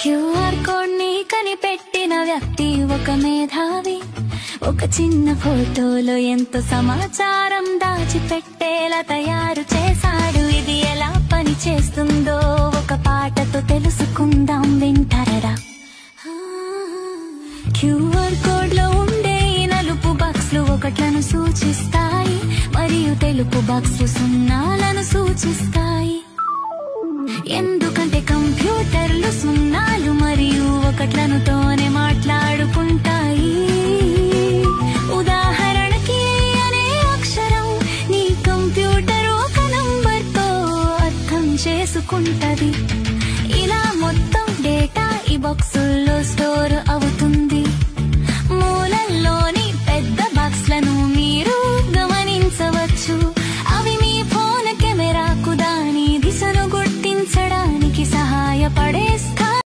QR code ని కనిపెట్టిన వ్యక్తి ఒక మేధావి. ఒక చిన్న ఫోటోలో ఎంతో సమాచారం దాచిపెట్టేలా తయారు చేశాడు. ఇది ఎలా పని చేస్తుందో ఒక పాటతో తెలుసుకుందాం, వింటారా? క్యూఆర్ కోడ్ లో ఉండే నలుపు బాక్స్లు ఒకట్లను సూచిస్తాయి, మరియు తెలుపు బాక్స్లు సున్నాలను సూచిస్తాయి. ఎందుకంటే కంప్యూటర్లు సున్నాలు మరియు ఒకట్లను తోనే మాట్లాడుకుంటాయి. ఉదాహరణకి అనే అక్షరం నీ కంప్యూటర్ ఒక నంబర్తో అర్థం చేసుకుంటది. ఇలా మొత్తం డేటా ఈ బాక్స్